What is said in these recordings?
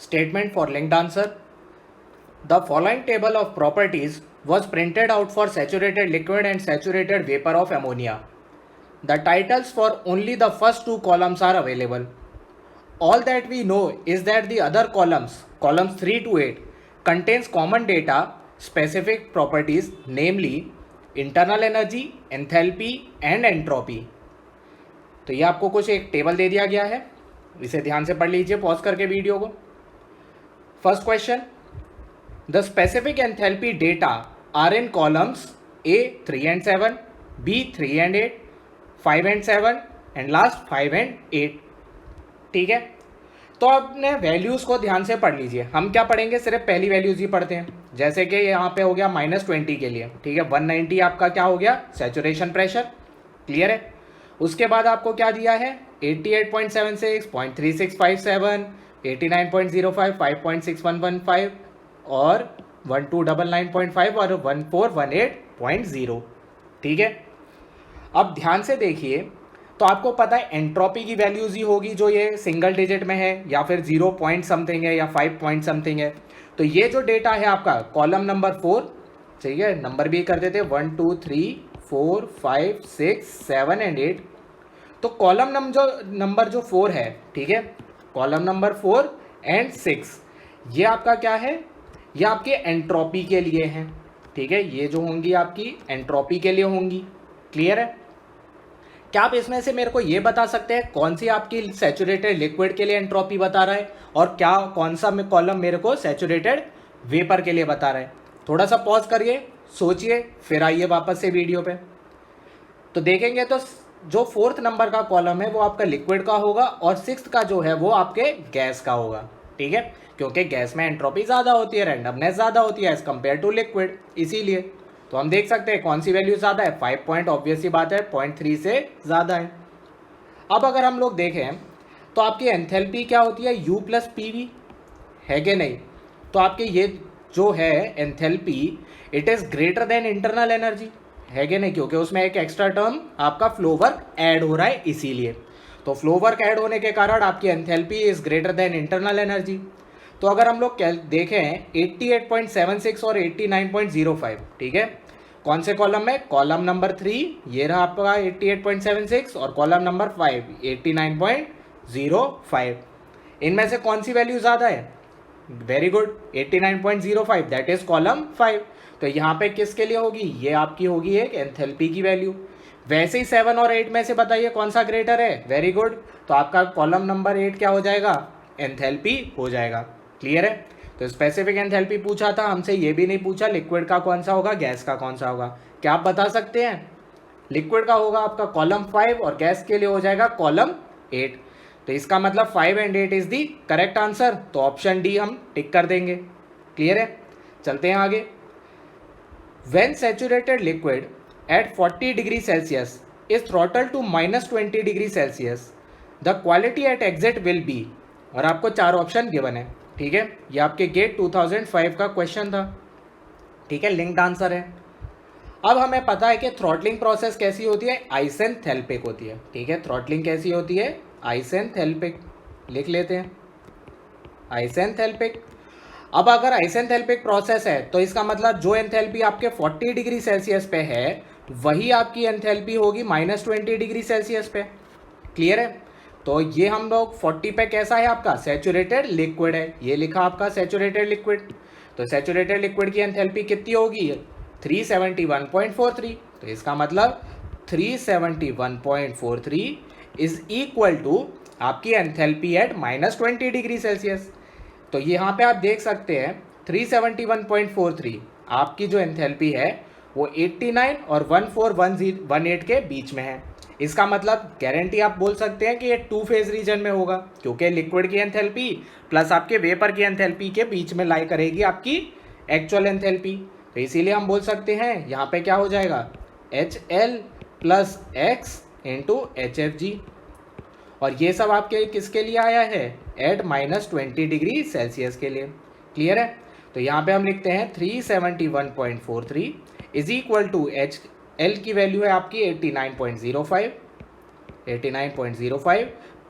Statement for linked answer. The following table of properties was printed out for saturated liquid and saturated vapor of ammonia. The titles for only the first two columns are available. All that we know is that the other columns 3 to 8, contains common data, specific properties, namely internal energy, enthalpy and entropy. तो ये आपको कुछ एक table दे दिया गया है, इसे ध्यान से पढ़ लीजिए पॉज करके वीडियो को. First question, the specific enthalpy data are in columns A 3 and 7, B 3 and 8, 5 and 7 and last 5 and 8. ठीक है, तो अपने वैल्यूज़ को ध्यान से पढ़ लीजिए. हम क्या पढ़ेंगे, सिर्फ पहली वैल्यूज़ ही पढ़ते हैं. जैसे कि यहाँ पे हो गया -20 के लिए, ठीक है, 190 आपका क्या हो गया, सैचुरेशन प्रेशर. क्लियर है. उसके बाद आपको क्या दिया है, 88.76, 0.3657, 89.05, 5.6115 और 1299.5 और 1418.0. ठीक है. अब ध्यान से देखिए, तो आपको पता है एंट्रोपी की वैल्यूज ही होगी जो ये सिंगल डिजिट में है, या फिर 0 पॉइंट समथिंग है, या 5 पॉइंट समथिंग है. तो ये जो डेटा है आपका कॉलम नंबर 4, ठीक है, नंबर भी कर देते 1 2 3 4 5 6 7 एंड 8. तो कॉलम नंबर जो 4 है, ठीक है, कॉलम नंबर 4 एंड 6, ये आपका क्या है, ये आपके एंट्रोपी के लिए है. ठीक है, ये जो होंगी आपकी एंट्रोपी के लिए होंगी. क्लियर है. क्या आप इसमें से मेरे को ये बता सकते हैं कौन सी आपकी सैचुरेटेड लिक्विड के लिए एंट्रोपी बता रहा है, और क्या कौन सा कॉलम मेरे को सैचुरेटेड वेपर के लिए बता रहा है. थोड़ा सा पॉज करिए, सोचिए, फिर आइए वापस से वीडियो पे. तो देखेंगे तो जो 4th नंबर का कॉलम है वो आपका लिक्विड का होगा, और 6th का जो है वो आपके गैस का होगा. ठीक है, क्योंकि गैस में एंट्रोपी ज़्यादा होती है, रैंडमनेस ज़्यादा होती है एज कम्पेयर टू लिक्विड, इसीलिए. तो हम देख सकते हैं कौन सी वैल्यू ज़्यादा है, 5 पॉइंट, ऑब्वियस सी बात है, 0.3 से ज़्यादा है. अब अगर हम लोग देखें तो आपकी एंथैल्पी क्या होती है, U प्लस PV, है कि नहीं. तो आपके ये जो है enthalpy, it is greater than internal energy, है कि नहीं, क्योंकि उसमें एक एक्स्ट्रा टर्म आपका फ्लो वर्क ऐड हो रहा है इसीलिए. तो फ्लो वर्क ऐड होने के कारण आपकी enthalpy is greater than internal energy. तो अगर हम लोग देखें 88.76 और 89.05, ठीक है, कौन से कॉलम में, कॉलम नंबर 3 ये रहा आपका 88.76, और कॉलम नंबर 5 89.05. इनमें से कौन सी वैल्यू ज़्यादा है, very good, 89.05, that is column 5. तो यहाँ पे किसके लिए होगी, ये आपकी होगी एक एंथैल्पी की वैल्यू. वैसे ही 7 और 8 में से बताइए कौन सा ग्रेटर है, वेरी गुड, तो आपका कॉलम नंबर 8 क्या हो जाएगा, एंथैल्पी हो जाएगा. क्लियर है. तो स्पेसिफिक एंथैल्पी पूछा था हमसे, ये भी नहीं पूछा लिक्विड का कौन सा होगा, गैस का कौन सा होगा. क्या आप बता सकते हैं, लिक्विड का होगा आपका कॉलम 5 और गैस के लिए हो जाएगा कॉलम 8. तो इसका मतलब 5 and 8 is the correct answer. तो ऑप्शन डी हम टिक कर देंगे. क्लियर है. चलते हैं आगे. When saturated liquid at 40 degree Celsius is throttle to -20 degree Celsius, the quality at exit will be, और आपको 4 ऑप्शन गिवन है. ठीक है, ये आपके गेट 2005 का क्वेश्चन था. ठीक है, लिंक्ड आंसर है. अब हमें पता है कि थ्रॉटलिंग प्रोसेस कैसी होती है, आइसेंथैल्पिक होती है. ठीक है, थ्रॉटलिंग कैसी होती है, आइसेंथैल्पिक. लिख लेते हैं, आइसेंथैल्पिक. अब अगर आइसेंथैल्पिक प्रोसेस है तो इसका मतलब जो एंथैल्पी आपके 40 डिग्री सेल्सियस पे है वही आपकी एंथैल्पी होगी -20 डिग्री सेल्सियस पे. क्लियर है. तो ये हम लोग 40 पे कैसा है आपका, सैचुरेटेड लिक्विड है, ये लिखा आपका सैचुरेटेड लिक्विड. तो सैचुरेटेड लिक्विड की एंथैल्पी कितनी होगी, 371.43. तो इसका मतलब 371.43 इज इक्वल टू आपकी एंथैल्पी एट -20 डिग्री सेल्सियस. तो यहाँ पे आप देख सकते हैं 371.43 आपकी जो एंथैल्पी है वो 89 और 1418 के बीच में है. इसका मतलब गारंटी आप बोल सकते हैं कि ये 2 फेज रीजन में होगा, क्योंकि लिक्विड की एंथैल्पी प्लस आपके वेपर की एंथैल्पी के बीच में लाई करेगी आपकी एक्चुअल एंथैल्पी. तो इसीलिए हम बोल सकते हैं यहाँ पे क्या हो जाएगा, HL + X × HFG. और ये सब आपके किसके लिए आया है, एट -20 डिग्री सेल्सियस के लिए. क्लियर है. तो यहाँ पे हम लिखते हैं 371.43 इज इक्वल टू एल की वैल्यू है आपकी 89.05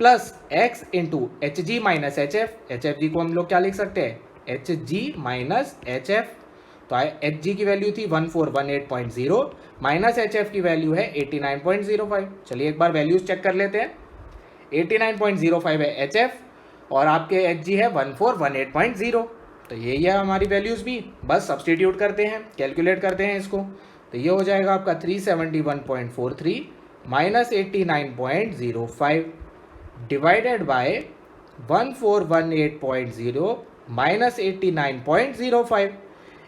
plus X into H G minus H F, H F G को हम लोग क्या लिख सकते हैं, H G minus H F. तो एच जी की वैल्यू थी 1418.0 माइनस एच एफ की वैल्यू है 89.05। चलिए एक बार वैल्यूज चेक कर लेते हैं। 89.05 है एच एफ और आपके एच जी है 1418.0। तो यही है हमारी वैल्यूज भी, बस सब्सटीट्यूट करते हैं, कैलकुलेट करते हैं इसको। तो ये हो जाएगा आपका 371.43 minus 89.05 divided by 1418.0 minus 89.05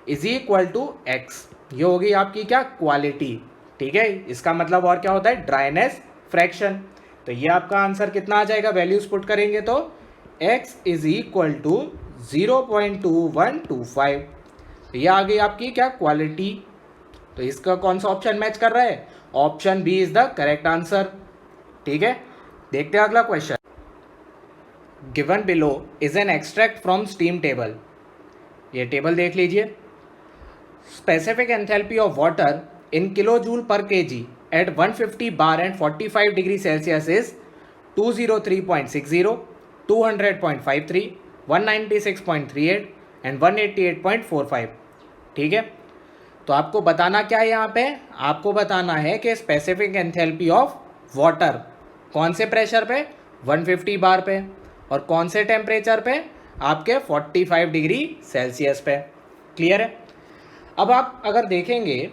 is equal to x. ये होगी आपकी क्या, क्वालिटी। ठीक है, इसका मतलब और क्या होता है, ड्राइनेस फ्रैक्शन। तो ये आपका आंसर कितना आ जाएगा, वैल्यूज पुट करेंगे तो x इज इक्वल टू 0.2125। तो ये आ गई आपकी क्या, क्वालिटी। तो इसका कौन सा ऑप्शन मैच कर रहा है, option B is the correct answer. ठीक है, देखते हैं अगला question. Given below is an extract from steam table. ये टेबल देख लीजिए। Specific enthalpy of water in kilo joule पर kg at 150 bar and 45 degree Celsius is 203.60, 200.53, 196.38 and 188.45। ठीक है, तो आपको बताना क्या है यहाँ पे, आपको बताना है कि स्पेसिफिक एंथैल्पी ऑफ वाटर कौन से प्रेशर पे, 150 बार पे, और कौन से टेम्परेचर पे, आपके 45 डिग्री सेल्सियस पे। क्लियर है। अब आप अगर देखेंगे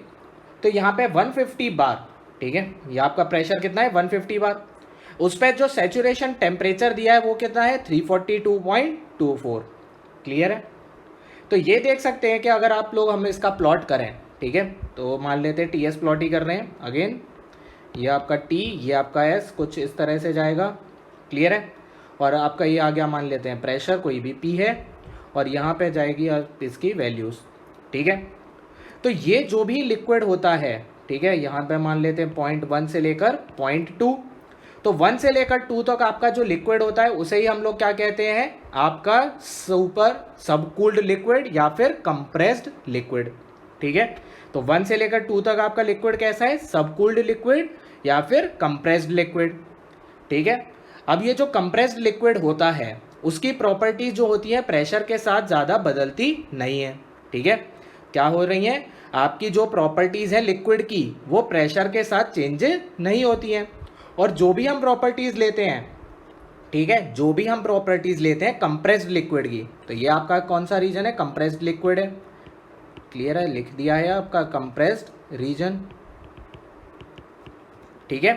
तो यहाँ पे 150 बार, ठीक है, ये आपका प्रेशर कितना है 150 बार, उस पर जो सैचुरेशन टेम्परेचर दिया है वो कितना है 342.24। क्लियर है। तो ये देख सकते हैं कि अगर आप लोग हम इसका प्लॉट करें, ठीक है, तो मान लेते हैं टी एस प्लॉट ही कर रहे हैं। अगेन ये आपका टी, ये आपका एस, कुछ इस तरह से जाएगा। क्लियर है। और आपका ये आ गया, मान लेते हैं प्रेशर कोई भी पी है, और यहाँ पे जाएगी इसकी वैल्यूज़। ठीक है, तो ये जो भी लिक्विड होता है, ठीक है, यहाँ पे मान लेते हैं 0.1 से लेकर 0.2। तो 1 से लेकर 2 तक आपका जो लिक्विड होता है उसे ही हम लोग क्या कहते हैं, आपका सुपर सबकूल्ड लिक्विड या फिर कंप्रेस्ड लिक्विड। ठीक है, तो 1 से लेकर 2 तक आपका लिक्विड कैसा है, सबकूल्ड लिक्विड या फिर कंप्रेस्ड लिक्विड। ठीक है, अब ये जो कंप्रेस्ड लिक्विड होता है उसकी प्रॉपर्टी जो होती है प्रेशर के साथ ज़्यादा बदलती नहीं है। ठीक है, क्या हो रही हैं, आपकी जो प्रॉपर्टीज़ है लिक्विड की वो प्रेशर के साथ चेंज नहीं होती हैं। और जो भी हम प्रॉपर्टीज़ लेते हैं, ठीक है, जो भी हम प्रॉपर्टीज़ लेते हैं कंप्रेस्ड लिक्विड की, तो ये आपका कौन सा रीजन है, कंप्रेस्ड लिक्विड है। क्लियर है, लिख दिया है आपका कंप्रेस्ड रीजन। ठीक है,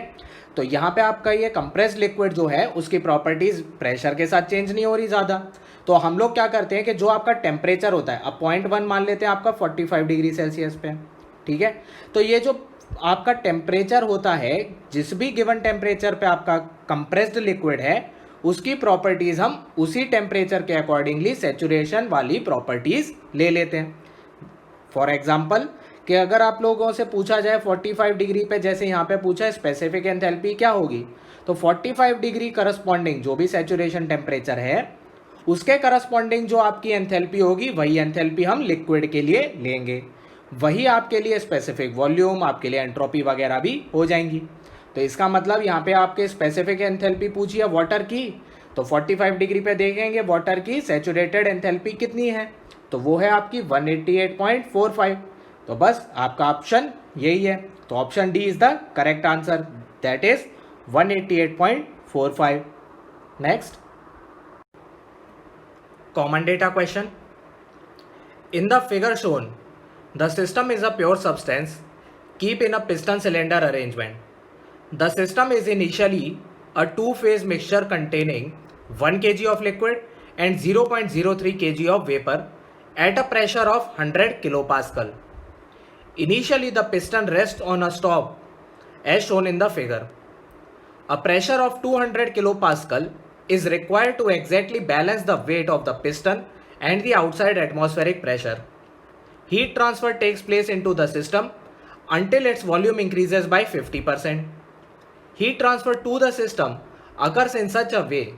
तो यहाँ पे आपका ये कंप्रेस्ड लिक्विड जो है उसकी प्रॉपर्टीज़ प्रेशर के साथ चेंज नहीं हो रही ज़्यादा। तो हम लोग क्या करते हैं कि जो आपका टेम्परेचर होता है, अब 0.1 मान लेते हैं आपका 45 डिग्री सेल्सियस पे। ठीक है, तो ये जो आपका टेम्परेचर होता है, जिस भी गिवन टेम्परेचर पे आपका कंप्रेस्ड लिक्विड है, उसकी प्रॉपर्टीज़ हम उसी टेम्परेचर के अकॉर्डिंगली सेचुरेशन वाली प्रॉपर्टीज़ ले लेते हैं। फॉर एग्जाम्पल कि अगर आप लोगों से पूछा जाए 45 डिग्री पे, जैसे यहाँ पे पूछा है स्पेसिफिक एंथैल्पी क्या होगी, तो 45 डिग्री करस्पॉन्डिंग जो भी सेचुरेशन टेम्परेचर है उसके करस्पॉन्डिंग जो आपकी एंथैल्पी होगी वही एंथैल्पी हम लिक्विड के लिए लेंगे, वही आपके लिए स्पेसिफिक वॉल्यूम, आपके लिए एंट्रोपी वगैरह भी हो जाएंगी। तो इसका मतलब यहाँ पे आपके स्पेसिफिक एंथैल्पी पूछी है वाटर की, तो 45 डिग्री पे देखेंगे वाटर की सैचुरेटेड एंथैल्पी कितनी है, तो वो है आपकी 188.45। तो बस आपका ऑप्शन यही है, तो option D is the correct answer, that is 188.45। Next common data question. In the figure shown, the system is a pure substance keep in a piston cylinder arrangement. The system is initially a two-phase mixture containing 1 kg of liquid and 0.03 kg of vapor at a pressure of 100 kilopascal. Initially the piston rests on a stop as shown in the figure. A pressure of 200 kilopascal is required to exactly balance the weight of the piston and the outside atmospheric pressure. Heat transfer takes place into the system until its volume increases by 50%. Heat transfer to the system occurs in such a way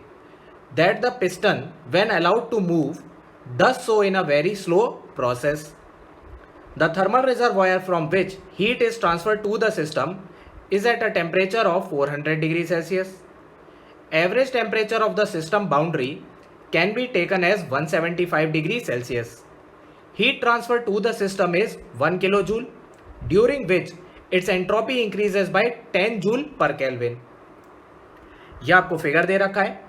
that the piston, when allowed to move, does so in a very slow process. The thermal reservoir from which heat is transferred to the system is at a temperature of 400 degrees Celsius. Average temperature of the system boundary can be taken as 175 degree Celsius. Heat transfer to the system is 1 kilojoule, during which its entropy increases by 10 joule per Kelvin. यह आपको figure दे रखा है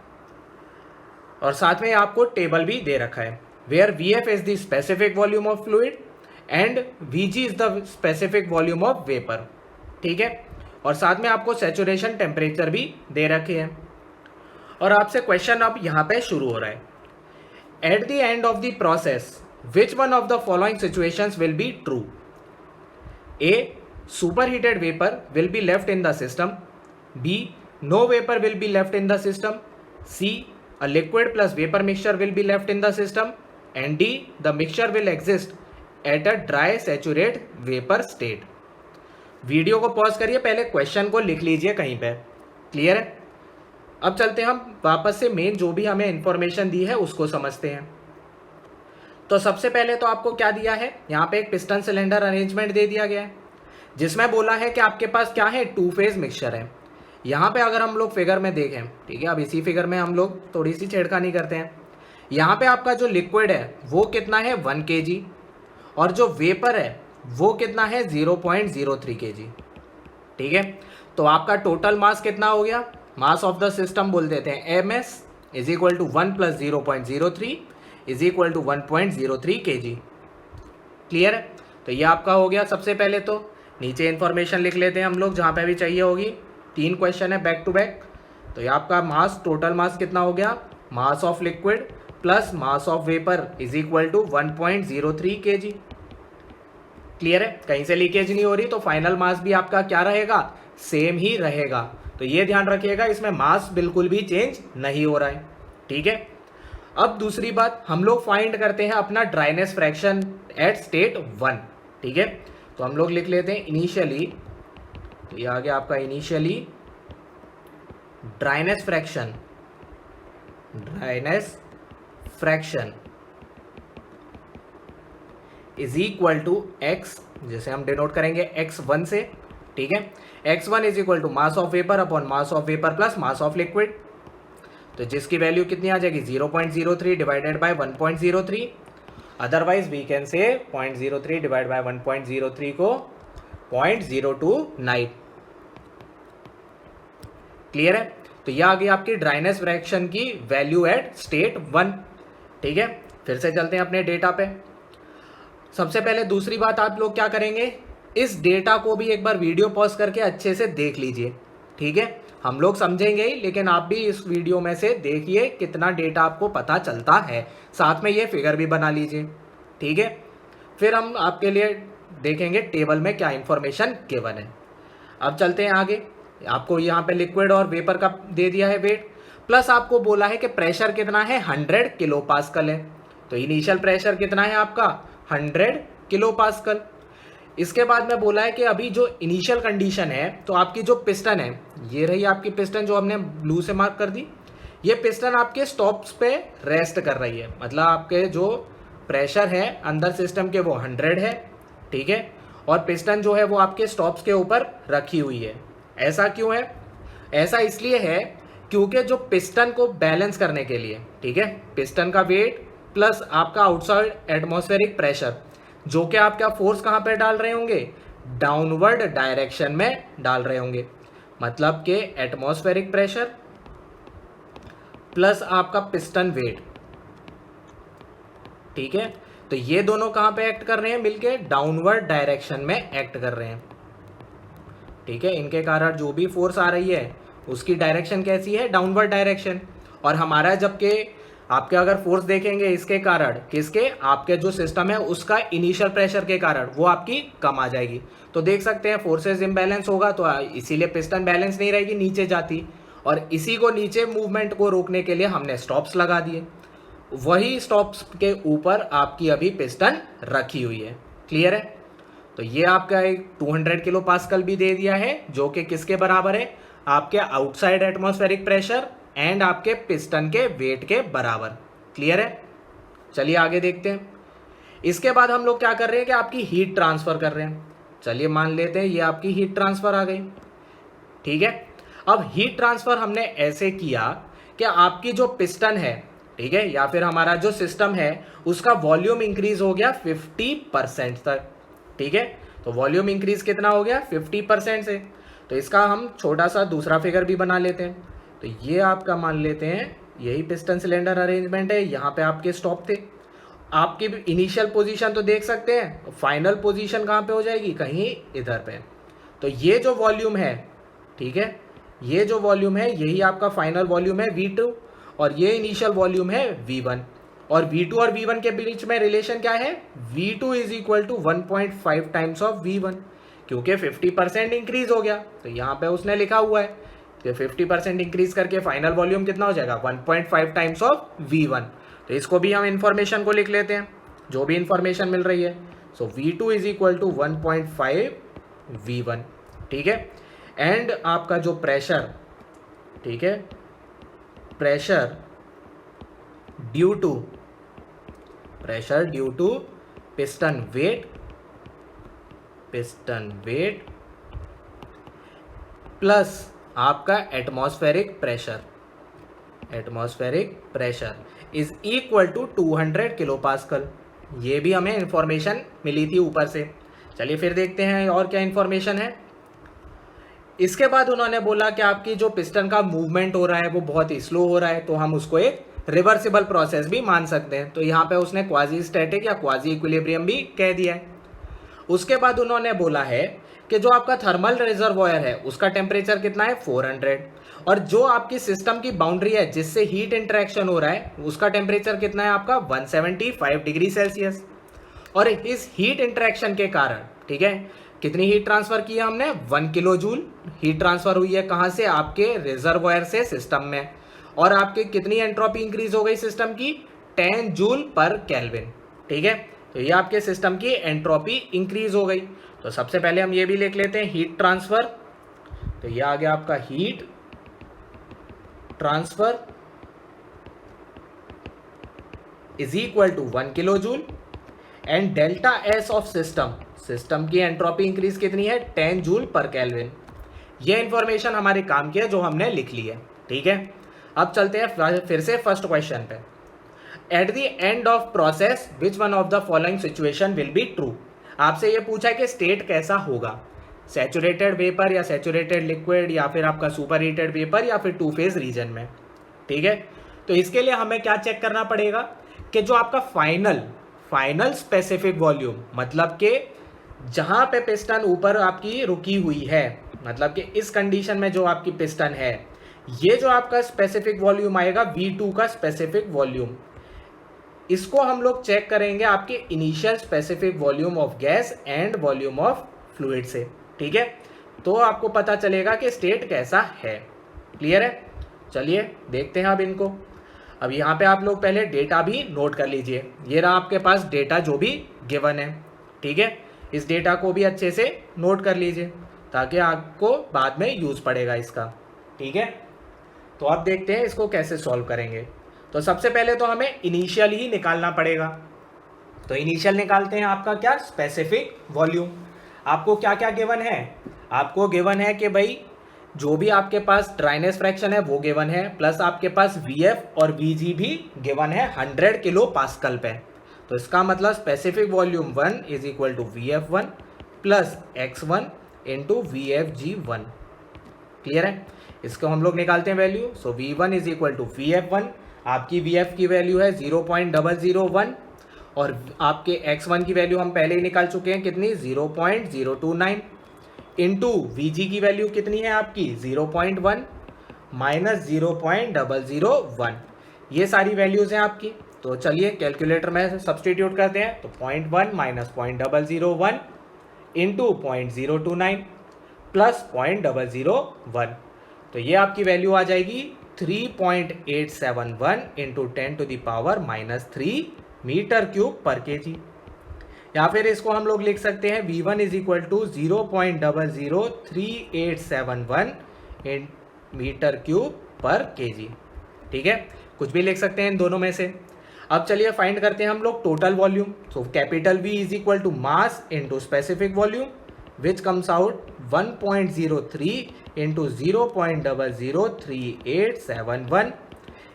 और साथ में आपको table भी दे रखा है, where Vf is the specific volume of fluid and Vg is the specific volume of vapor. ठीक है, और साथ में आपको सैचुरेशन टेम्परेचर भी दे रखे हैं. और आपसे क्वेश्चन अब यहाँ पे शुरू हो रहा है. At the end of the process which one of the following situations will be true? A. Superheated vapor will be left in the system. B. No vapor will be left in the system. C. A liquid plus vapor mixture will be left in the system. And D. The mixture will exist at a dry saturate vapor state. Video को pause करिए, पहले question को लिख लीजिए कहीं पे. Clear है? अब चलते हैं हम वापस से मेन जो भी हमें इंफॉर्मेशन दी है उसको समझते हैं. तो सबसे पहले तो आपको क्या दिया है, यहाँ पे एक पिस्टन सिलेंडर अरेंजमेंट दे दिया गया है जिसमें बोला है कि आपके पास क्या है, 2 फेज मिक्सचर है. यहाँ पे अगर हम लोग फिगर में देखें, ठीक है, अब इसी फिगर में हम लोग थोड़ी सी छेड़खानी करते हैं. यहाँ पे आपका जो लिक्विड है वो कितना है, 1 kg, और जो वेपर है वो कितना है, 0.03 kg. ठीक है, तो आपका टोटल मास कितना हो गया, मास ऑफ द सिस्टम बोल देते हैं MS is equal to 1 + 0.03 is equal to 1.03 kg. Clear है? तो ये आपका हो गया. सबसे पहले तो नीचे इन्फॉर्मेशन लिख लेते हैं हम लोग जहाँ पे भी चाहिए होगी. 3 क्वेश्चन है बैक टू बैक. तो ये आपका मास, टोटल मास कितना हो गया, mass of liquid plus mass of vapour is equal to 1.03 kg. Clear है? कहीं से लीकेज नहीं हो रही, तो फाइनल मास भी आपका क्या रहेगा, सेम ही रहेगा. तो ये ध्यान रखिएगा, इसमें मास बिल्कुल भी चेंज नहीं हो रहा है. ठीक है, अब दूसरी बात हम लोग फाइंड करते हैं अपना ड्राइनेस फ्रैक्शन एट स्टेट 1. ठीक है, तो हम लोग लिख लेते हैं इनिशियली, तो ये आ गया आपका initially dryness fraction is equal to x, जैसे हम डिनोट करेंगे x1 से. ठीक है, x1 is equal to mass of vapour upon mass of vapour plus mass of liquid. तो जिसकी वैल्यू कितनी आ जाएगी, 0.03 divided by 1.03. Otherwise we can say 0.03 divide by 1.03 को 0.029. क्लियर है? तो यह आ गई आपकी ड्राइनेस फ्रैक्शन की वैल्यू एट स्टेट 1. ठीक है, फिर से चलते हैं अपने डेटा पे. सबसे पहले दूसरी बात आप लोग क्या करेंगे, इस डेटा को भी एक बार वीडियो पॉज करके अच्छे से देख लीजिए. ठीक है, हम लोग समझेंगे ही, लेकिन आप भी इस वीडियो में से देखिए कितना डेटा आपको पता चलता है. साथ में ये फिगर भी बना लीजिए. ठीक है, फिर हम आपके लिए देखेंगे टेबल में क्या इंफॉर्मेशन गिवन है. अब चलते हैं आगे. आपको यहाँ पे लिक्विड और वेपर का दे दिया है वेट, प्लस आपको बोला है कि प्रेशर कितना है, 100 kPa है. तो इनिशियल प्रेशर कितना है आपका, 100 kPa. इसके बाद में बोला है कि अभी जो इनिशियल कंडीशन है, तो आपकी जो पिस्टन है, ये रही आपकी पिस्टन जो हमने ब्लू से मार्क कर दी. ये पिस्टन आपके स्टॉप्स पे रेस्ट कर रही है, मतलब आपके जो प्रेशर है अंदर सिस्टम के वो 100 है. ठीक है, और पिस्टन जो है वो आपके स्टॉप्स के ऊपर रखी हुई है. ऐसा क्यों है, ऐसा इसलिए है क्योंकि जो पिस्टन को बैलेंस करने के लिए, ठीक है, पिस्टन का वेट प्लस आपका आउटसाइड एटमॉस्फेरिक प्रेशर, जो कि आप क्या फोर्स कहाँ पे डाल रहे होंगे, डाउनवर्ड डायरेक्शन में डाल रहे होंगे. मतलब कि एटमॉस्फेरिक प्रेशर प्लस आपका पिस्टन वेट. ठीक है, तो ये दोनों कहाँ पे एक्ट कर रहे हैं, मिलके डाउनवर्ड डायरेक्शन में एक्ट कर रहे हैं. ठीक है, इनके कारण जो भी फोर्स आ रही है उसकी डायरेक्शन कैसी है, डाउनवर्ड डायरेक्शन. और हमारा जबकि आपके अगर फोर्स देखेंगे इसके कारण, किसके, आपके जो सिस्टम है उसका इनिशियल प्रेशर के कारण वो आपकी कम आ जाएगी. तो देख सकते हैं फोर्सेस इम्बैलेंस होगा, तो इसीलिए पिस्टन बैलेंस नहीं रहेगी, नीचे जाती. और इसी को नीचे मूवमेंट को रोकने के लिए हमने स्टॉप्स लगा दिए. वही स्टॉप्स के ऊपर आपकी अभी पिस्टन रखी हुई है. क्लियर है? तो ये आपका एक 200 kPa भी दे दिया है, जो कि किसके बराबर है, आपके आउटसाइड एटमॉस्फेरिक प्रेशर एंड आपके पिस्टन के वेट के बराबर. क्लियर है? चलिए आगे देखते हैं. इसके बाद हम लोग क्या कर रहे हैं कि आपकी हीट ट्रांसफर कर रहे हैं. चलिए मान लेते हैं ये आपकी हीट ट्रांसफर आ गई. ठीक है, अब हीट ट्रांसफर हमने ऐसे किया कि आपकी जो पिस्टन है, ठीक है, या फिर हमारा जो सिस्टम है उसका वॉल्यूम इंक्रीज हो गया 50% तक, ठीक है। तो वॉल्यूम इंक्रीज कितना हो गया 50% से। तो इसका हम छोटा सा दूसरा फिगर भी बना लेते हैं। तो ये आपका मान लेते हैं यही पिस्टन सिलेंडर अरेंजमेंट है, यहाँ पे आपके स्टॉप थे। आपकी इनिशियल पोजीशन तो देख सकते हैं, फाइनल पोजीशन कहाँ पे हो जाएगी, कहीं इधर पे। तो ये जो वॉल्यूम है, ठीक है, ये जो वॉल्यूम है यही आपका फाइनल वॉल्यूम है V2, और ये इनिशियल वॉल्यूम है V1। और V2 और V1 के बीच में रिलेशन क्या है, V2 is equal to 1.5 times of V1, क्योंकि 50% इंक्रीज हो गया। तो यहाँ पे उसने लिखा हुआ है कि 50% इंक्रीज करके फाइनल वॉल्यूम कितना हो जाएगा, 1.5 टाइम्स ऑफ V1। तो इसको भी हम इंफॉर्मेशन को लिख लेते हैं, जो भी इंफॉर्मेशन मिल रही है। सो V2 is equal to 1.5 V1, ठीक है। एंड आपका जो प्रेशर, ठीक है, pressure due to piston weight plus आपका atmospheric pressure is equal to 200 kilopascal. ये भी हमें इंफॉर्मेशन मिली थी ऊपर से। चलिए फिर देखते हैं और क्या इंफॉर्मेशन है। इसके बाद उन्होंने बोला कि आपकी जो पिस्टन का मूवमेंट हो रहा है वो बहुत ही स्लो हो रहा है, तो हम उसको एक रिवर्सिबल प्रोसेस भी मान सकते हैं। तो यहाँ पे उसने क्वाजी स्टैटिक या क्वाजी इक्विलिब्रियम भी कह दिया है। उसके बाद उन्होंने बोला है कि जो आपका थर्मल रिजर्वॉयर है उसका टेम्परेचर कितना है 400, और जो आपकी सिस्टम की बाउंड्री है जिससे हीट इंटरेक्शन हो रहा है उसका टेम्परेचर कितना है आपका 175 डिग्री सेल्सियस। और इस हीट इंटरेक्शन के कारण, ठीक है, कितनी हीट ट्रांसफर की है हमने, 1 किलो जूल हीट ट्रांसफर हुई है, कहां से, आपके रिजर्वॉयर से सिस्टम में। और आपके कितनी एंट्रोपी इंक्रीज हो गई सिस्टम की, 10 जूल पर केल्विन, ठीक है। तो ये आपके सिस्टम की एंट्रोपी इंक्रीज हो गई। तो सबसे पहले हम ये भी लिख लेते हैं हीट ट्रांसफर। तो ये आ गया आपका heat transfer is equal to 1 kilo joule and delta S of system की एंट्रोपी इंक्रीज कितनी है, 10 जूल पर केल्विन। ये इंफॉर्मेशन हमारे काम की है जो हमने लिख ली है, ठीक है। अब चलते हैं फिर से फर्स्ट क्वेश्चन पे। At the end of process which one of the following situation will be true. आपसे ये पूछा है कि स्टेट कैसा होगा, सैचुरेटेड वेपर या सैचुरेटेड लिक्विड या फिर आपका सुपर हीटेड वेपर या फिर टू फेज रीजन में, ठीक है। तो इसके लिए हमें क्या चेक करना पड़ेगा कि जो आपका फाइनल स्पेसिफिक वॉल्यूम, मतलब कि जहां पे पिस्टन ऊपर आपकी रुकी हुई है, मतलब कि इस कंडीशन में जो आपकी पिस्टन है, ये जो आपका स्पेसिफिक वॉल्यूम आएगा V2 का स्पेसिफिक वॉल्यूम, इसको हम लोग चेक करेंगे आपके initial specific volume of gas and volume of fluid से, ठीक है। तो आपको पता चलेगा कि स्टेट कैसा है। क्लियर है। चलिए देखते हैं अब इनको। अब यहाँ पे आप लोग पहले डेटा भी नोट कर लीजिए। ये रहा आपके पास डेटा जो भी गिवन है, ठीक है। इस डेटा को भी अच्छे से नोट कर लीजिए ताकि आपको बाद में यूज पड़ेगा इसका, ठीक है। तो अब देखते हैं इसको कैसे सॉल्व करेंगे। तो सबसे पहले तो हमें इनिशियल ही निकालना पड़ेगा। तो इनिशियल निकालते हैं आपका क्या, स्पेसिफिक वॉल्यूम। आपको क्या क्या गिवन है, आपको गिवन है कि भाई जो भी आपके पास ड्राइनेस फ्रैक्शन है वो गिवन है, प्लस आपके पास VF और VG भी गिवन है 100 किलो पास्कल पे। तो इसका मतलब specific volume 1 is equal to VF1 plus X1 into VFG1। Clear है। इसको हम लोग निकालते हैं value. So V1 is equal to VF1, आपकी VF की वैल्यू है 0.001 और आपके X1 की वैल्यू हम पहले ही निकाल चुके हैं कितनी, 0.029 इंटू VG की वैल्यू कितनी है आपकी 0.1 माइनस 0.001। ये सारी वैल्यूज हैं आपकी। तो चलिए कैलकुलेटर में सब्सटीट्यूट करते हैं। तो 0.1 माइनस 0.001 इंटू 0.029 प्लस 0.001, तो ये आपकी वैल्यू आ जाएगी 3.871 इंटू 10⁻³ मीटर क्यूब पर केजी। या फिर इसको हम लोग लिख सकते हैं V1 is equal to 0.00387 metre cube पर केजी, ठीक है। कुछ भी लिख सकते हैं इन दोनों में से। अब चलिए फाइंड करते हैं हम लोग total volume. So capital V is equal to mass into specific volume, which comes out 1.03 into 0.003871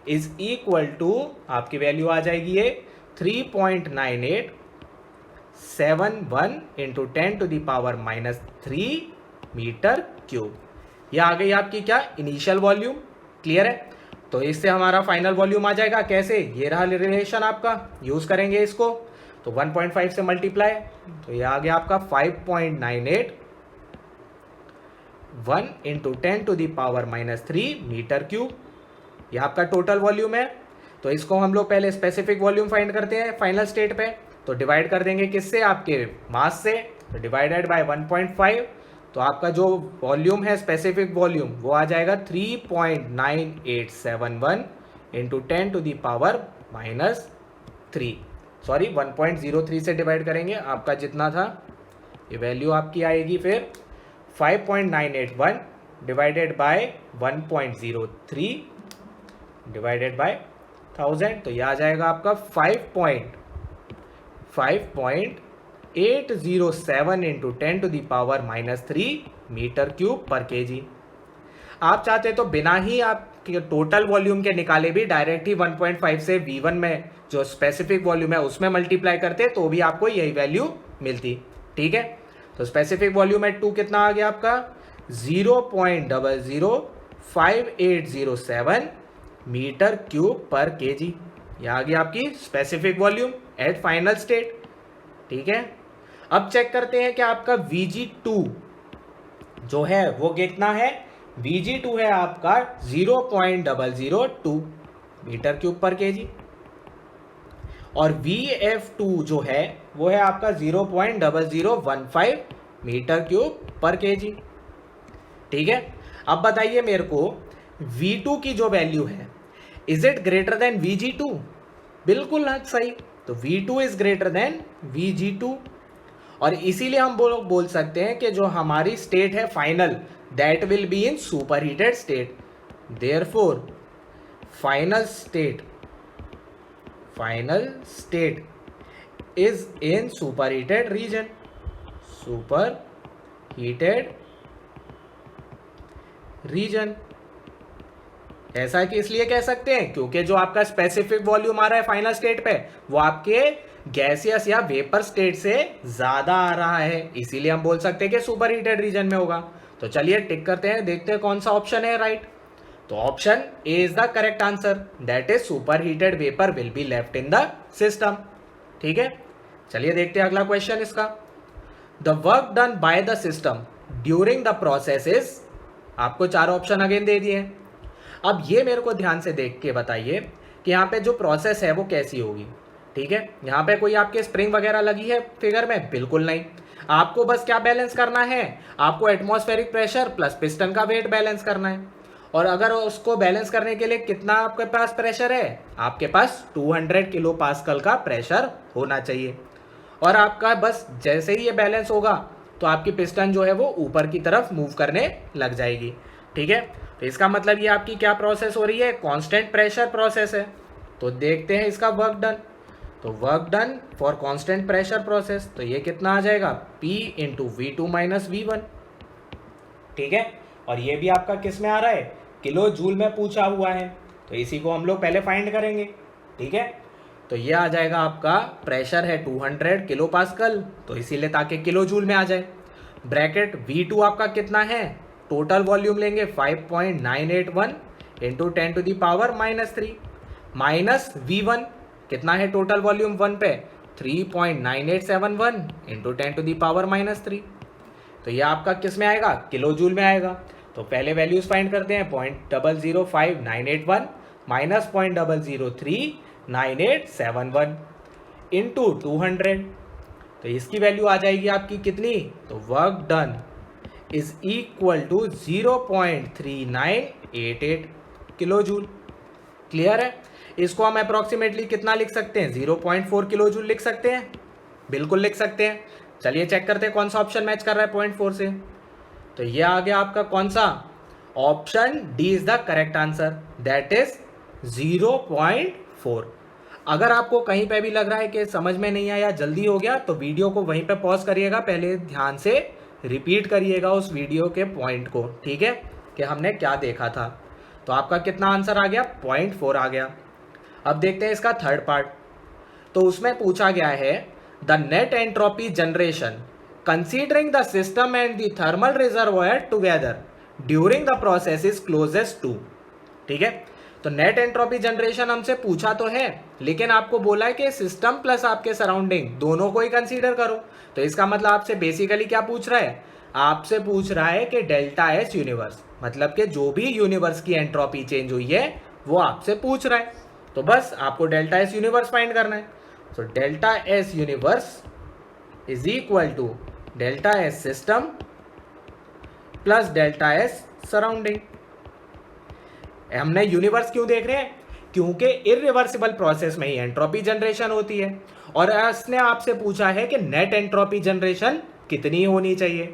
is equal to, आपकी वैल्यू आ जाएगी ये 3.9871 इंटू 10⁻³ मीटर क्यूब। ये आ गई आपकी क्या, इनिशियल वॉल्यूम। क्लियर है? तो इससे हमारा फाइनल वॉल्यूम आ जाएगा कैसे, ये रहा रिलेशन आपका, यूज करेंगे इसको। तो 1.5 से मल्टीप्लाई, तो ये आ गया आपका 5.981 इंटू 10⁻³ मीटर क्यूब। ये आपका टोटल वॉल्यूम है। तो इसको हम लोग पहले स्पेसिफिक वॉल्यूम फाइंड करते हैं फाइनल स्टेट पे। तो डिवाइड कर देंगे किससे, आपके मास से, तो डिवाइडेड बाय 1.5। तो आपका जो वॉल्यूम है स्पेसिफिक वॉल्यूम वो आ जाएगा 3.9871 इंटू 10⁻³ सॉरी 1.03 से डिवाइड करेंगे, आपका जितना था ये वैल्यू आपकी आएगी फिर 5.981 डिवाइडेड बाय 1.03 डिवाइडेड बाय 1000। तो ये आ जाएगा आपका 5.807 इंटू 10⁻³ मीटर क्यूब पर केजी। आप चाहते तो बिना ही आप टोटल वॉल्यूम के निकाले भी डायरेक्ट ही 1.5 से V1 में जो स्पेसिफिक वॉल्यूम है उसमें मल्टीप्लाई करते तो भी आपको यही वैल्यू मिलती। ठीक है? तो स्पेसिफिक वॉल्यूम एट 2 कितना आ गया आपका 0.005807 मीटर क्यूब पर केजी। ये आ गई आपकी specific volume at final state. ठीक है? अब चेक करते हैं कि आपका Vg2 जो है वो कितना है। Vg2 है आपका 0.002 मीटर क्यूब पर केजी और Vf2 जो है वो है आपका 0.0015 मीटर क्यूब पर केजी। ठीक है? अब बताइए मेरे को V2 की जो वैल्यू है is it greater than Vg2? बिल्कुल सही। तो V2 is greater than Vg2 और इसीलिए हम बोल सकते हैं कि जो हमारी स्टेट है final that will be in super heated state. Therefore final state is in super heated region. Super heated region ऐसा कि इसलिए कह सकते हैं क्योंकि जो आपका स्पेसिफिक वॉल्यूम आ रहा है फाइनल स्टेट पे वो आपके गैसियस या वेपर स्टेट से ज्यादा आ रहा है, इसीलिए हम बोल सकते हैं कि सुपर हीटेड रीजन में होगा। तो चलिए टिक करते हैं, देखते हैं कौन सा ऑप्शन है राइट। तो option A is the correct answer, that is super heated vapour will be left in the system. ठीक है? चलिए देखते हैं अगला क्वेश्चन इसका। The work done by the system during the process is, आपको चार ऑप्शन अगेन दे दिए। अब ये मेरे को ध्यान से देख के बताइए कि यहाँ पे जो प्रोसेस है वो कैसी होगी। ठीक है? यहाँ पे कोई आपके स्प्रिंग वगैरह लगी है फिगर में? बिल्कुल नहीं। आपको बस क्या बैलेंस करना है, आपको एटमॉस्फेरिक प्रेशर प्लस पिस्टन का वेट बैलेंस करना है। और अगर उसको बैलेंस करने के लिए कितना आपके पास प्रेशर है, आपके पास 200 किलो पास्कल का प्रेशर होना चाहिए। और आपका बस जैसे ही ये बैलेंस होगा तो आपकी पिस्टन जो है वो ऊपर की तरफ मूव करने लग जाएगी। ठीक है? तो इसका मतलब ये आपकी क्या प्रोसेस हो रही है, कांस्टेंट प्रेशर प्रोसेस है। तो देखते हैं इसका वर्क डन। तो work done for constant pressure process, तो ये कितना आ जाएगा P into V2 minus V1। ठीक है? और ये भी आपका किस में आ रहा है, किलो जूल में पूछा हुआ है, तो इसी को हम लोग पहले फाइंड करेंगे। ठीक है? तो ये आ जाएगा आपका प्रेशर है 200 किलो पास्कल, तो इसीलिए ताकि किलो जूल में आ जाए। ब्रैकेट V2 आपका कितना है, टोटल वॉल्यूम लेंगे 5.981 इंटू 10⁻³ माइनस V1 कितना है टोटल वॉल्यूम 1 पे 3.9871 इंटू 10⁻³ तो ये आपका किस में आएगा, किलो जूल में आएगा। तो पहले वैल्यूज फाइंड करते हैं, 0.005981 माइनस 0.0397871 इंटू 200, तो इसकी वैल्यू आ जाएगी आपकी कितनी, तो work done is equal to 0.3988 kilo joule. Clear है? इसको हम अप्रोक्सीमेटली कितना लिख सकते हैं, 0.4 किलो जूल लिख सकते हैं, बिल्कुल लिख सकते हैं। चलिए चेक करते हैं कौन सा ऑप्शन मैच कर रहा है 0.4 से। तो ये आ गया आपका कौन सा, option D is the correct answer, that is 0.4। अगर आपको कहीं पे भी लग रहा है कि समझ में नहीं आया, जल्दी हो गया, तो वीडियो को वहीं पे पॉज करिएगा, पहले ध्यान से रिपीट करिएगा उस वीडियो के पॉइंट को, ठीक है, कि हमने क्या देखा था। तो आपका कितना आंसर आ गया, 0.4 आ गया। अब देखते हैं इसका थर्ड पार्ट। तो उसमें पूछा गया है the net entropy generation considering the system and the thermal reservoir together during the process is closest to, ठीक है। तो नेट एंट्रोपी जनरेशन हमसे पूछा तो है, लेकिन आपको बोला है कि सिस्टम प्लस आपके सराउंडिंग दोनों को ही कंसीडर करो। तो इसका मतलब आपसे बेसिकली क्या पूछ रहा है, आपसे पूछ रहा है कि डेल्टा एस यूनिवर्स, मतलब कि जो भी यूनिवर्स की एंट्रोपी चेंज हुई है वो आपसे पूछ रहा है। तो बस आपको डेल्टा एस यूनिवर्स फाइंड करना है। तो delta S universe is equal to delta S system plus delta S surrounding. हमने यूनिवर्स क्यों देख रहे हैं, क्योंकि इरिवर्सिबल प्रोसेस में ही एंट्रोपी जनरेशन होती है, और इसने आपसे पूछा है कि नेट एंट्रोपी जनरेशन कितनी होनी चाहिए।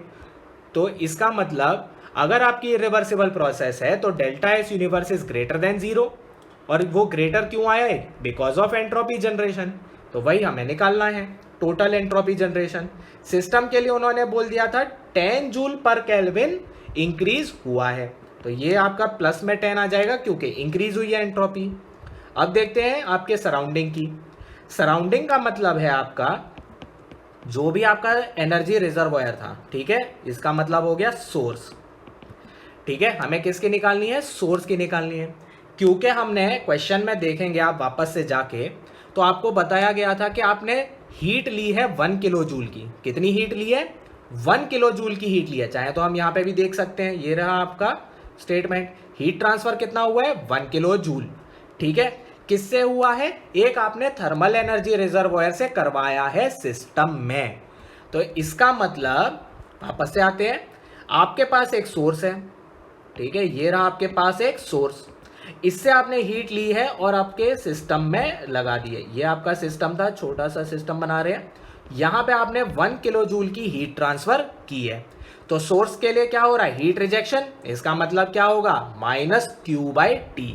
तो इसका मतलब अगर आपकी इरिवर्सिबल प्रोसेस है तो delta S universe is greater than 0, और वो ग्रेटर क्यों आया है, बिकॉज ऑफ एंट्रोपी जनरेशन। तो वही हमें निकालना है, टोटल एंट्रोपी जनरेशन। सिस्टम के लिए उन्होंने बोल दिया था 10 जूल पर केल्विन इंक्रीज हुआ है, तो ये आपका प्लस में 10 आ जाएगा क्योंकि इंक्रीज हुई है एंट्रोपी। अब देखते हैं आपके सराउंडिंग की। सराउंडिंग का मतलब है आपका जो भी आपका एनर्जी रिजर्वॉयर था, ठीक है, इसका मतलब हो गया सोर्स, ठीक है। हमें किसकी निकालनी है, सोर्स की निकालनी है, क्योंकि हमने क्वेश्चन में देखेंगे आप वापस से जाके, तो आपको बताया गया था कि आपने हीट ली है 1 किलो जूल की। कितनी हीट ली है, 1 किलो जूल की हीट ली है। चाहे तो हम यहाँ पे भी देख सकते हैं, ये रहा आपका स्टेटमेंट, हीट ट्रांसफर कितना हुआ है, 1 किलो जूल, ठीक है। किससे हुआ है, एक आपने थर्मल एनर्जी रिजर्वॉयर से करवाया है सिस्टम में। तो इसका मतलब वापस से आते हैं, आपके पास एक सोर्स है, ठीक है, ये रहा आपके पास एक सोर्स, इससे आपने हीट ली है और आपके सिस्टम में लगा दी है। ये आपका सिस्टम था, छोटा सा सिस्टम बना रहे हैं, यहां पे आपने 1 किलो जूल की हीट ट्रांसफर की है। तो सोर्स के लिए क्या हो रहा है, हीट रिजेक्शन, इसका मतलब क्या होगा, -Q/T।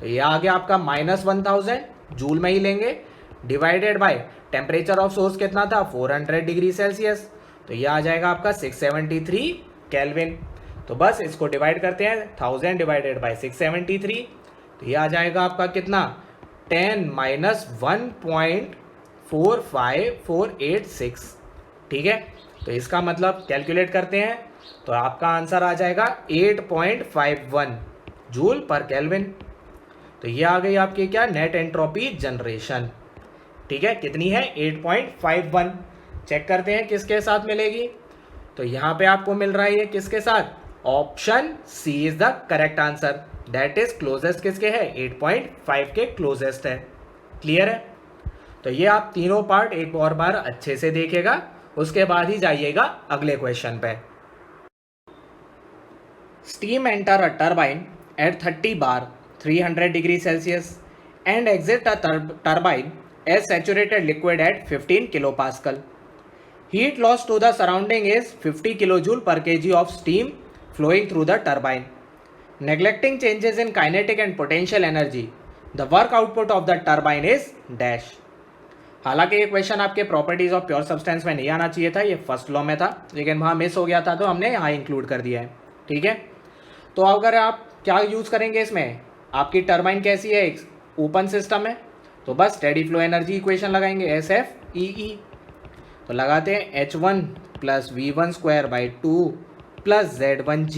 तो ये आ गया आपका -1000 जूल में ही लेंगे, divided by temperature of source कितना था, 400 डिग्री सेल्सियस, तो ये आ जाएगा आपका 673 केल्विन। तो बस इसको डिवाइड करते हैं, 1000 डिवाइडेड बाय 673, तो ये आ जाएगा आपका कितना, 10 - 1.45486, ठीक है। तो इसका मतलब कैलकुलेट करते हैं तो आपका आंसर आ जाएगा 8.51 जूल पर केल्विन। तो ये आ गई आपकी क्या, नेट एंट्रोपी जनरेशन, ठीक है, कितनी है, 8.51। चेक करते हैं किसके साथ मिलेगी। तो यहाँ पे आपको मिल रहा है ये किसके साथ, option C is the correct answer, that is closest किसके है, 8.5 के क्लोजेस्ट है। क्लियर है। तो ये आप तीनों पार्ट एक और बार अच्छे से देखेगा, उसके बाद ही जाइएगा अगले क्वेश्चन पे। Steam enter a turbine at 30 bar 300 degree Celsius and exit a turbine as saturated liquid at 15 kilopascal. Heat loss to the surrounding is 50 kilojoule per kg of steam flowing through the turbine. Neglecting changes in kinetic and potential energy, the work output of the turbine is dash. हालांकि ये question आपके properties of pure substance में नहीं आना चाहिए था, ये first law में था, लेकिन वहाँ मिस हो गया था तो हमने यहाँ इंक्लूड कर दिया है, ठीक है। तो अगर आप क्या यूज़ करेंगे इसमें, आपकी टर्बाइन कैसी है, एक ओपन सिस्टम है, तो बस स्टेडी फ्लो एनर्जी इक्वेशन लगाएंगे, SFEE। तो लगाते हैं H1 + V1²/2 + Z1G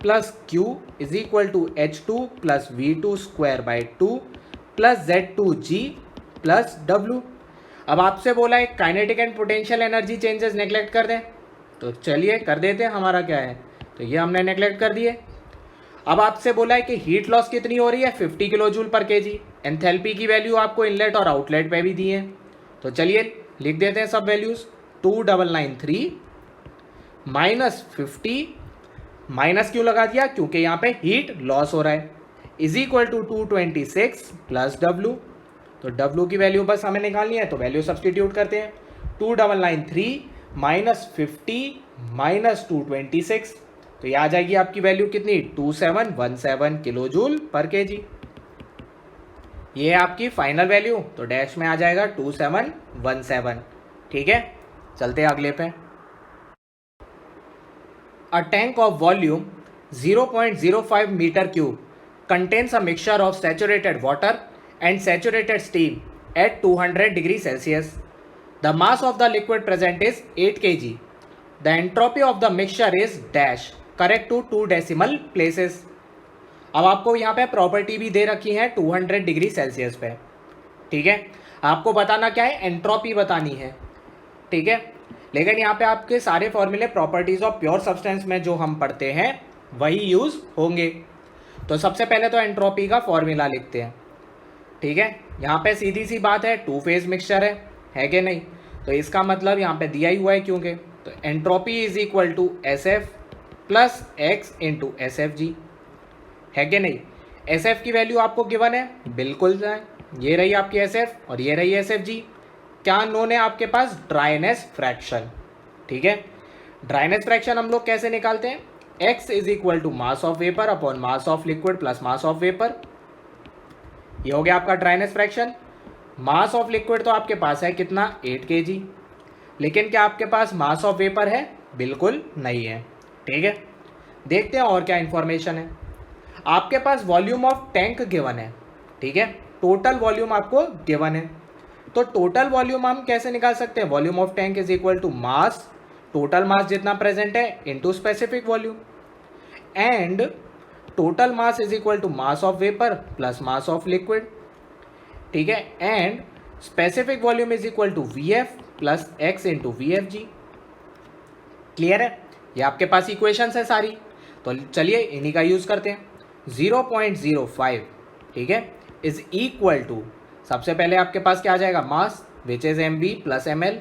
+ Q = H2 + V2²/2 + Z2G + W। अब आपसे बोला है kinetic and potential energy changes neglect कर दें, तो चलिए कर देते हैं, हमारा क्या है, तो ये हमने नेग्लेक्ट कर दिए। अब आपसे बोला है कि हीट लॉस कितनी हो रही है, 50 किलो जूल पर केजी। एंथैल्पी की वैल्यू आपको इनलेट और आउटलेट पे भी दी है, तो चलिए लिख देते हैं सब वैल्यूज। 2993 -50, माइनस क्यों लगा दिया, क्योंकि यहाँ पे हीट लॉस हो रहा है, = 226 + W। तो W की वैल्यू बस हमें निकालनी है, तो वैल्यू सब्सटीट्यूट करते हैं। 2993 -50 - 226, तो ये आ जाएगी आपकी वैल्यू कितनी, 2717 किलो जूल पर केजी। ये है आपकी फाइनल वैल्यू, तो डैश में आ जाएगा 2717, ठीक है। चलते हैं अगले पे। a tank of volume 0.05 meter cube contains a mixture of saturated water and saturated steam at 200 degrees Celsius. The mass of the liquid present is 8 kg. The entropy of the mixture is dash. Correct to 2 decimal places. अब आपको यहाँ पे property भी दे रखी है 200 degree Celsius पे. ठीक है, आपको बताना क्या है, एंट्रोपी बतानी है. ठीक है, लेकिन यहाँ पे आपके सारे फॉर्मूले प्रॉपर्टीज ऑफ प्योर सब्सटेंस में जो हम पढ़ते हैं वही यूज होंगे. तो सबसे पहले तो एंट्रोपी का फॉर्मूला लिखते हैं. ठीक है, यहाँ पे सीधी सी बात है, 2 फेज मिक्सचर है कि नहीं, तो इसका मतलब यहाँ पे दिया ही हुआ है क्योंकि, तो entropy is equal to S F plus X into S F G, है कि नहीं. एस एफ की वैल्यू आपको गिवन है, बिल्कुल है, ये रही आपकी एस एफ और ये रही एस एफ जी. क्या नोन है आपके पास, ड्राइनेस फ्रैक्शन. ठीक है, ड्राइनेस फ्रैक्शन हम लोग कैसे निकालते हैं, x is equal to mass of vapour upon mass of liquid plus mass of vapour. ये हो गया आपका dryness fraction. Mass of liquid तो आपके पास है कितना, 8 kg, लेकिन क्या आपके पास मास ऑफ वेपर है, बिल्कुल नहीं है. ठीक है, देखते हैं और क्या इंफॉर्मेशन है. आपके पास वॉल्यूम ऑफ टैंक गिवन है. ठीक है, टोटल वॉल्यूम आपको गिवन है, तो टोटल वॉल्यूम हम कैसे निकाल सकते हैं, volume of tank is equal to mass, total mass जितना प्रेजेंट है into specific volume, and total mass is equal to mass of vapour plus mass of liquid. ठीक है, and specific volume is equal to V F plus X into V F G. Clear है, ये आपके पास equations है सारी, तो चलिए इन्हीं का यूज करते हैं. 0.05, ठीक है, इज इक्वल टू, सबसे पहले आपके पास क्या आ जाएगा, mass which is M V plus M L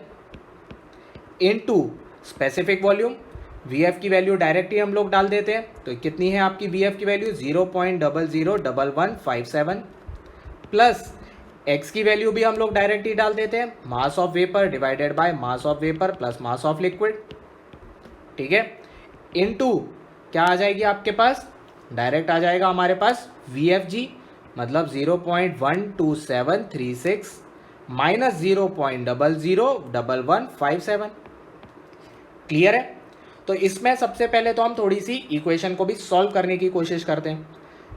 into specific volume. V F की वैल्यू डायरेक्ट ही हम लोग डाल देते हैं, तो कितनी है आपकी वी एफ की वैल्यू, 0.001157 प्लस एक्स की वैल्यू भी हम लोग डायरेक्ट ही डाल देते हैं, mass of vapour divided by mass of vapour plus mass of liquid. ठीक है, इनटू क्या आ जाएगी आपके पास, डायरेक्ट आ जाएगा हमारे पास वी एफ जी, मतलब 0.12736 माइनस 0.001157. क्लियर है, तो इसमें सबसे पहले तो हम थोड़ी सी इक्वेशन को भी सॉल्व करने की कोशिश करते हैं.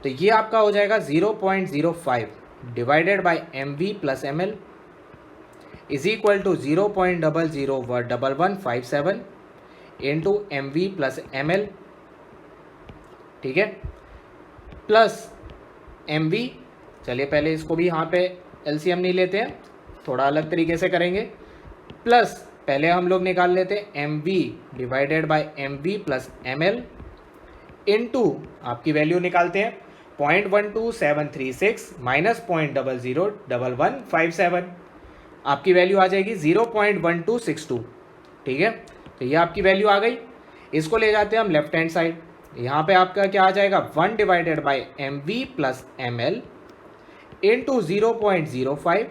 तो ये आपका हो जाएगा 0.05 divided by M V plus M L is equal to 0.001157 into M V plus M L. ठीक है, प्लस एम वी, चलिए पहले इसको भी यहाँ पे एलसीएम नहीं लेते हैं, थोड़ा अलग तरीके से करेंगे, प्लस पहले हम लोग निकाल लेते हैं M V divided by M V plus M L into आपकी वैल्यू निकालते हैं 0.12736 माइनस 0.001157, आपकी वैल्यू आ जाएगी 0.1262. ठीक है, तो ये आपकी वैल्यू आ गई. इसको ले जाते हैं हम लेफ्ट हैंड साइड, यहाँ पे आपका क्या आ जाएगा, 1 divided by M V plus M L into 0.05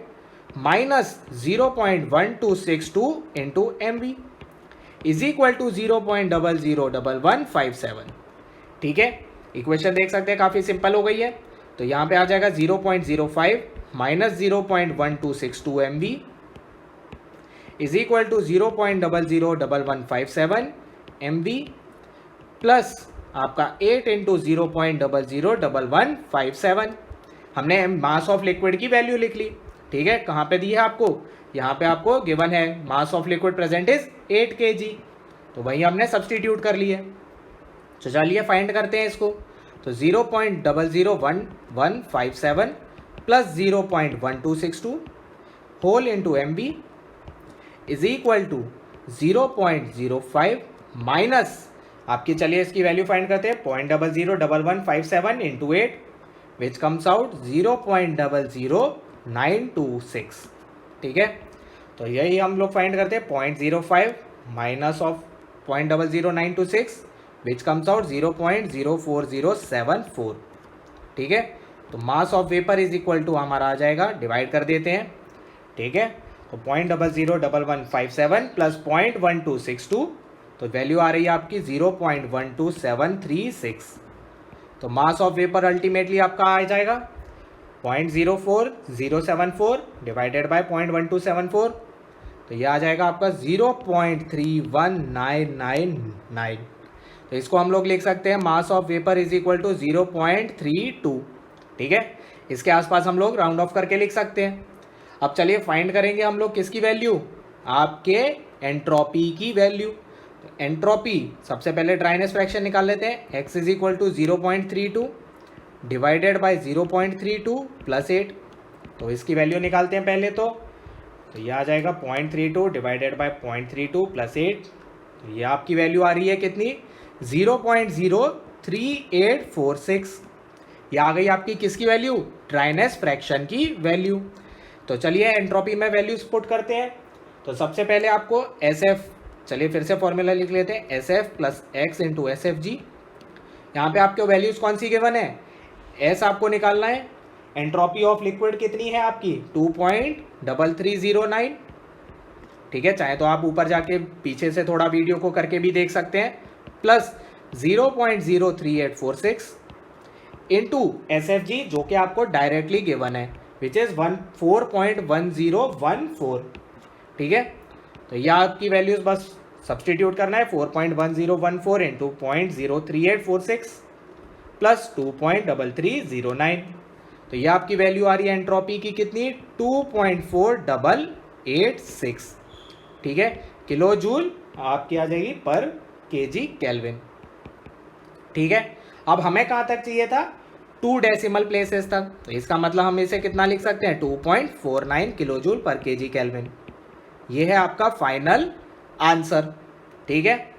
minus 0.1262 into M V is equal to 0.001157. ठीक है, इक्वेशन देख सकते हैं काफ़ी सिंपल हो गई है. तो यहाँ पे आ जाएगा 0.05 minus 0.1262 M V is equal to 0.001157 M V plus आपका 8 इंटू 0.001157. हमने मास ऑफ लिक्विड की वैल्यू लिख ली. ठीक है, कहाँ पे दी है आपको, यहाँ पे आपको गिवन है मास of liquid present is 8 kg, तो वही हमने सब्सटीट्यूट कर लिया. तो चलिए फाइंड करते हैं इसको. तो 0.001157 plus 0.1262 whole into M B is equal to 0.05 minus आपकी, चलिए इसकी वैल्यू फाइंड करते हैं, 0.001157 इंटू 8 विच कम्स आउट 0.00926. ठीक है, तो यही हम लोग फाइंड करते हैं 0.05 minus of 0.00926 which comes out 0.04074. ठीक है, तो mass of vapour is equal to हमारा आ जाएगा, डिवाइड कर देते हैं. ठीक है, तो 0.001157 प्लस 0.1262, तो वैल्यू आ रही है आपकी 0.12736. तो मास ऑफ वेपर अल्टीमेटली आपका आ जाएगा 0.04074 डिवाइडेड बाय 0.1274, तो ये आ जाएगा आपका 0.31999. तो इसको हम लोग लिख सकते हैं mass of vapour is equal to 0.32। ठीक है, इसके आसपास हम लोग राउंड ऑफ करके लिख सकते हैं। अब चलिए फाइंड करेंगे हम लोग किसकी वैल्यू, आपके एंट्रोपी की वैल्यू। तो एंट्रोपी सबसे पहले ड्राइनेस फ्रैक्शन निकाल लेते हैं, x is equal to 0.32 divided by 0.32 plus 8। तो इसकी वैल्यू निकालते हैं पहले तो ये आ जाएगा 0.32 डिवाइडेड बाई 0.32 प्लस 8। तो ये आपकी वैल्यू आ रही है कितनी, 0.03846। ये आ गई आपकी किसकी वैल्यू, ड्राइनेस फ्रैक्शन की वैल्यू। तो चलिए एंट्रोपी में वैल्यूज पुट करते हैं। तो सबसे पहले आपको SF, चलिए फिर से फॉर्मूला लिख लेते हैं, SF plus X into SFG। यहाँ पे आपके वैल्यूज कौन सी गिवन है, S आपको निकालना है, एंट्रोपी ऑफ लिक्विड कितनी है आपकी 2.3309। ठीक है, चाहे तो आप ऊपर जाके पीछे से थोड़ा वीडियो को करके भी देख सकते हैं, प्लस 0.03846 इंटू SFG जो कि आपको डायरेक्टली गिवन है विच इज 4.1014। ठीक है, तो यह आपकी वैल्यूज बस सब्सटीट्यूट करना है, 4.1014 इंटू 0.03846 प्लस 2.3309। तो यह आपकी वैल्यू आ रही है एंट्रोपी की कितनी, 2.4886। ठीक है, किलो जूल आपकी आ जाएगी पर केजी केल्विन। ठीक है, अब हमें कहाँ तक चाहिए था, 2 डेसिमल प्लेसेस तक। तो इसका मतलब हम इसे कितना लिख सकते हैं, 2.49 किलो जूल पर केजी केल्विन। ये है आपका फाइनल आंसर। ठीक है,